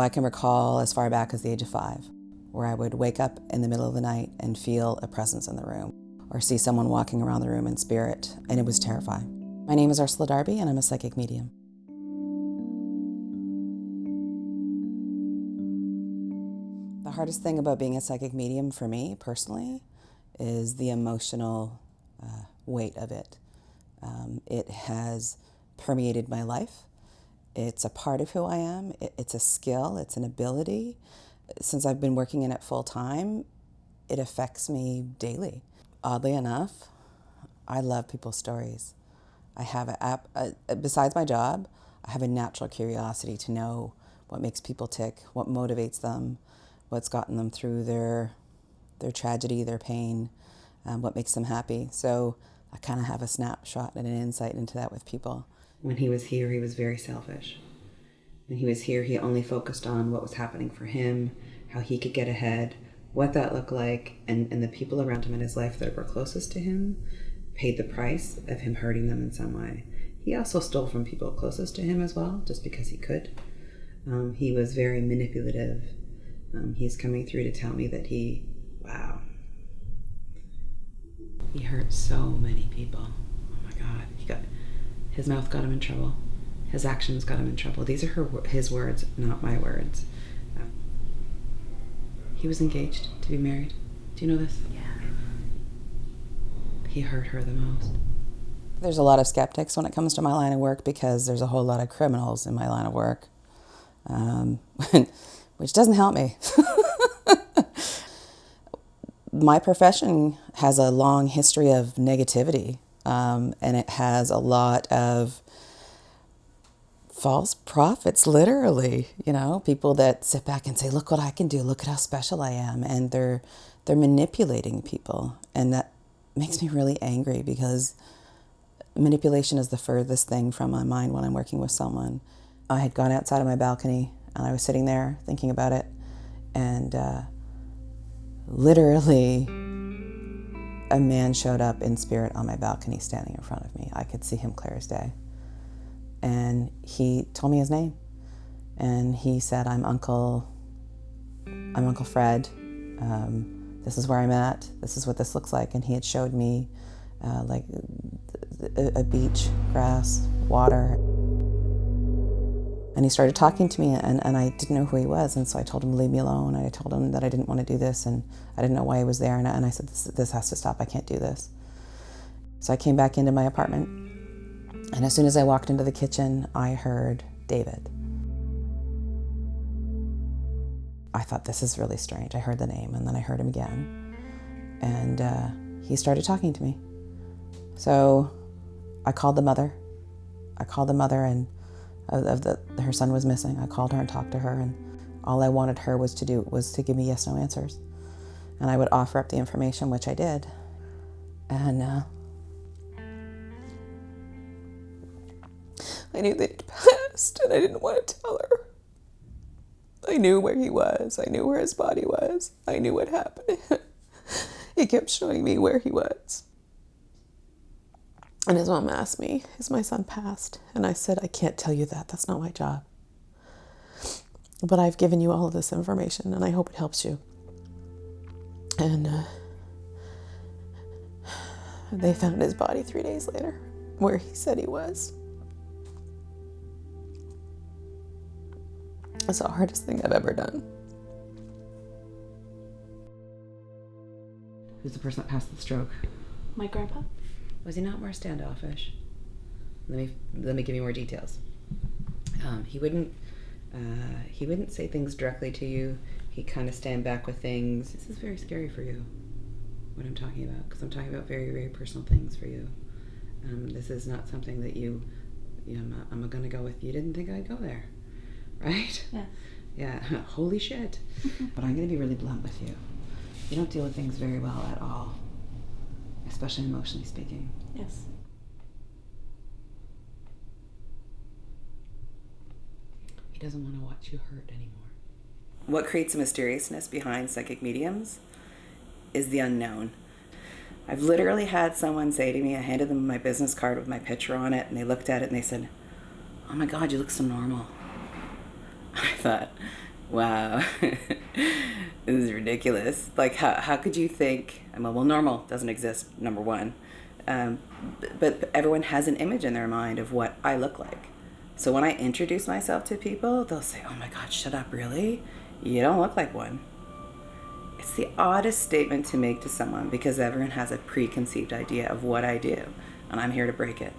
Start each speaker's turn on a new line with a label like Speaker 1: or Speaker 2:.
Speaker 1: I can recall as far back as the age of 5, where I would wake up in the middle of the night and feel a presence in the room, or see someone walking around the room in spirit, and it was terrifying. My name is Ursula Darby, and I'm a psychic medium. The hardest thing about being a psychic medium for me, personally, is the emotional weight of it. It has permeated my life. It's a part of who I am. It's a skill. It's an ability. Since I've been working in it full time, it affects me daily. Oddly enough, I love people's stories. I have besides my job, I have a natural curiosity to know what makes people tick, what motivates them, what's gotten them through their tragedy, their pain, what makes them happy. So I kind of have a snapshot and an insight into that with people. When he was here, he was very selfish. When he was here, he only focused on what was happening for him, how he could get ahead, what that looked like, and the people around him in his life that were closest to him paid the price of him hurting them in some way. He also stole from people closest to him as well, just because he could. He was very manipulative. He's coming through to tell me that he hurt so many people. Oh my God, his mouth got him in trouble. His actions got him in trouble. These are his words, not my words. He was engaged to be married. Do you know this?
Speaker 2: Yeah.
Speaker 1: He hurt her the most. There's a lot of skeptics when it comes to my line of work because there's a whole lot of criminals in my line of work, which doesn't help me. My profession has a long history of negativity, and it has a lot of false prophets, literally, people that sit back and say, look what I can do, look at how special I am, and they're manipulating people, and that makes me really angry because manipulation is the furthest thing from my mind when I'm working with someone. I had gone outside of my balcony, and I was sitting there thinking about it, and literally a man showed up in spirit on my balcony standing in front of me. I could see him clear as day. And he told me his name. And he said, I'm Uncle Fred. This is where I'm at. This is what this looks like. And he had showed me like a beach, grass, water. And he started talking to me, and I didn't know who he was, and so I told him to leave me alone. I told him that I didn't want to do this, and I didn't know why he was there, and I said, this has to stop, I can't do this. So I came back into my apartment, and as soon as I walked into the kitchen, I heard David. I thought, this is really strange. I heard the name, and then I heard him again, and he started talking to me. So I called the mother, and her son was missing. I called her and talked to her, and all I wanted her was to give me yes/no answers. And I would offer up the information, which I did. And I knew that he'd passed, and I didn't want to tell her. I knew where he was. I knew where his body was. I knew what happened. He kept showing me where he was. And his mom asked me, is my son passed? And I said, I can't tell you that. That's not my job. But I've given you all of this information, and I hope it helps you. And they found his body 3 days later, where he said he was. It's the hardest thing I've ever done. Who's the person that passed the stroke?
Speaker 2: My grandpa.
Speaker 1: Was he not more standoffish? Let me give you more details. He wouldn't say things directly to you. He'd kind of stand back with things. This is very scary for you, what I'm talking about, because I'm talking about very, very personal things for you. This is not something that I'm going to go with. You didn't think I'd go there, right?
Speaker 2: Yeah.
Speaker 1: Yeah, holy shit. But I'm going to be really blunt with you. You don't deal with things very well at all, especially emotionally speaking.
Speaker 2: Yes.
Speaker 1: He doesn't want to watch you hurt anymore. What creates a mysteriousness behind psychic mediums is the unknown. I've literally had someone say to me, I handed them my business card with my picture on it, and they looked at it and they said, oh my God, you look so normal. I thought, wow, this is ridiculous. Like, how could you think, well, normal doesn't exist, number one. But everyone has an image in their mind of what I look like. So when I introduce myself to people, they'll say, oh my God, shut up, really? You don't look like one. It's the oddest statement to make to someone because everyone has a preconceived idea of what I do, and I'm here to break it.